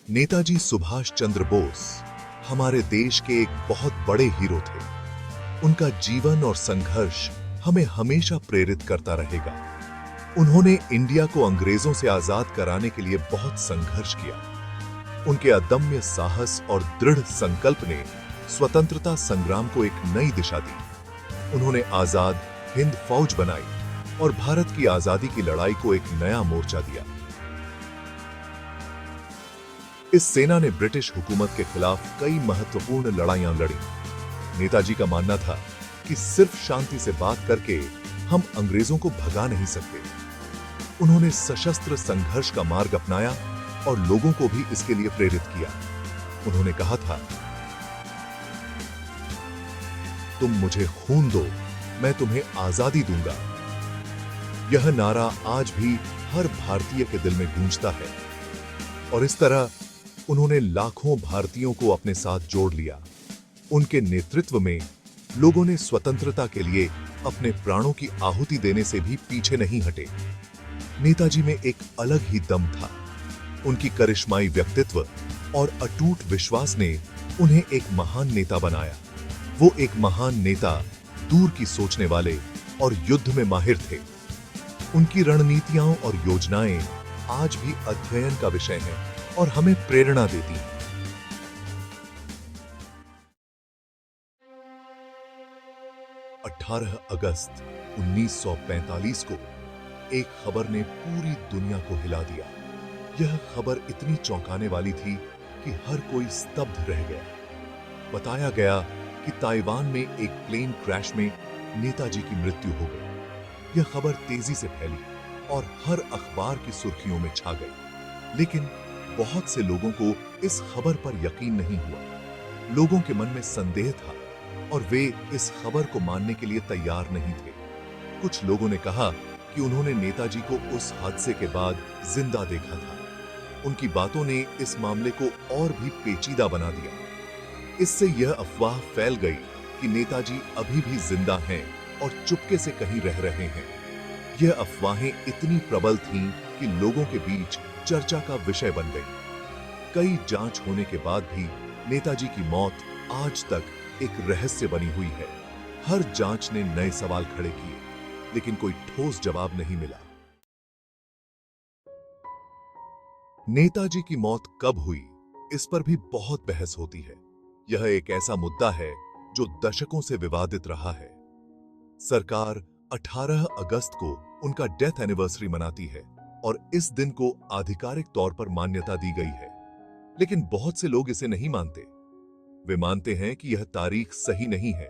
नेताजी सुभाष चंद्र बोस हमारे देश के एक बहुत बड़े हीरो थे। उनका जीवन और संघर्ष हमें हमेशा प्रेरित करता रहेगा। उन्होंने इंडिया को अंग्रेजों से आजाद कराने के लिए बहुत संघर्ष किया। उनके अदम्य साहस और दृढ़ संकल्प ने स्वतंत्रता संग्राम को एक नई दिशा दी। उन्होंने आजाद हिंद फौज बनाई और भारत की आजादी की लड़ाई को एक नया मोर्चा दिया। इस सेना ने ब्रिटिश हुकूमत के खिलाफ कई महत्वपूर्ण लड़ाइयां लड़ी। नेताजी का मानना था कि सिर्फ शांति से बात करके हम अंग्रेजों को भगा नहीं सकते। उन्होंने सशस्त्र संघर्ष का मार्ग अपनाया और लोगों को भी इसके लिए प्रेरित किया। उन्होंने कहा था, तुम मुझे खून दो, मैं तुम्हें आजादी दूंगा। यह नारा आज भी हर भारतीय के दिल में गूंजता है और इस तरह उन्होंने लाखों भारतीयों को अपने साथ जोड़ लिया। उनके नेतृत्व में लोगों ने स्वतंत्रता के लिए अपने प्राणों की आहुति देने से भी पीछे नहीं हटे। नेताजी में एक अलग ही दम था। उनकी करिश्माई व्यक्तित्व और अटूट विश्वास ने उन्हें एक महान नेता बनाया। वो एक महान नेता, दूर की सोचने वाले और युद्ध में माहिर थे। उनकी रणनीतियां और योजनाएं आज भी अध्ययन का विषय हैं और हमें प्रेरणा देती हैं। 18 अगस्त 1945 को एक खबर ने पूरी दुनिया को हिला दिया। यह खबर इतनी चौंकाने वाली थी कि हर कोई स्तब्ध रह गया। बताया गया कि ताइवान में एक प्लेन क्रैश में नेताजी की मृत्यु हो गई। यह खबर तेजी से फैली और हर अखबार की सुर्खियों में छा गई। लेकिन बहुत से लोगों को इस खबर पर यकीन नहीं हुआ। लोगों के मन में संदेह था और वे इस खबर को मानने के लिए तैयार नहीं थे। कुछ लोगों ने कहा कि उन्होंने नेताजी को उस हादसे के बाद जिंदा देखा था। उनकी बातों ने इस मामले को और भी पेचीदा बना दिया। इससे यह अफवाह फैल गई कि नेताजी अभी भी जिंदा हैं और चुपके से कहीं रह रहे हैं। यह अफवाहें इतनी प्रबल थीं कि लोगों के बीच चर्चा का विषय बन गई। कई जांच होने के बाद भी नेताजी की मौत आज तक एक रहस्य बनी हुई है। हर जांच ने नए सवाल खड़े किए, लेकिन कोई ठोस जवाब नहीं मिला। नेताजी की मौत कब हुई, इस पर भी बहुत बहस होती है। यह एक ऐसा मुद्दा है जो दशकों से विवादित रहा है। सरकार 18 अगस्त को उनका डेथ एनिवर्सरी मनाती है और इस दिन को आधिकारिक तौर पर मान्यता दी गई है। लेकिन बहुत से लोग इसे नहीं मानते। वे मानते हैं कि यह तारीख सही नहीं है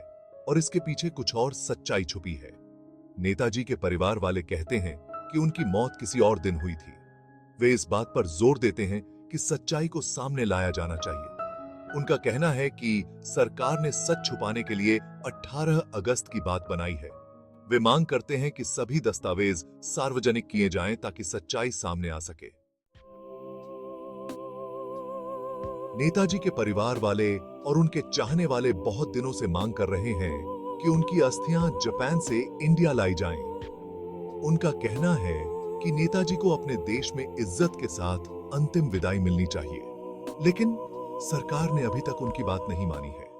और इसके पीछे कुछ और सच्चाई छुपी है। नेताजी के परिवार वाले कहते हैं कि उनकी मौत किसी और दिन हुई थी। वे इस बात पर जोर देते हैं कि सच्चाई को सामने लाया जाना चाहिए। उनका कहना है कि सरकार ने सच छुपाने के लिए 18 अगस्त की बात बनाई है। वे मांग करते हैं कि सभी दस्तावेज सार्वजनिक किए जाएं ताकि सच्चाई सामने आ सके। नेताजी के परिवार वाले और उनके चाहने वाले बहुत दिनों से मांग कर रहे हैं कि उनकी अस्थियां जापान से इंडिया लाई जाएं। उनका कहना है कि नेताजी को अपने देश में इज्जत के साथ अंतिम विदाई मिलनी चाहिए, लेकिन सरकार ने अभी तक उनकी बात नहीं मानी है।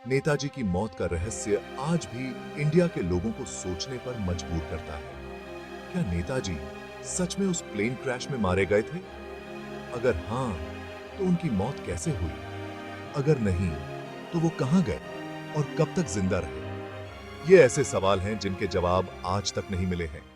नेताजी की मौत का रहस्य आज भी इंडिया के लोगों को सोचने पर मजबूर करता है। क्या नेताजी सच में उस प्लेन क्रैश में मारे गए थे? अगर हां, तो उनकी मौत कैसे हुई? अगर नहीं, तो वो कहां गए और कब तक जिंदा रहे? ये ऐसे सवाल हैं जिनके जवाब आज तक नहीं मिले हैं।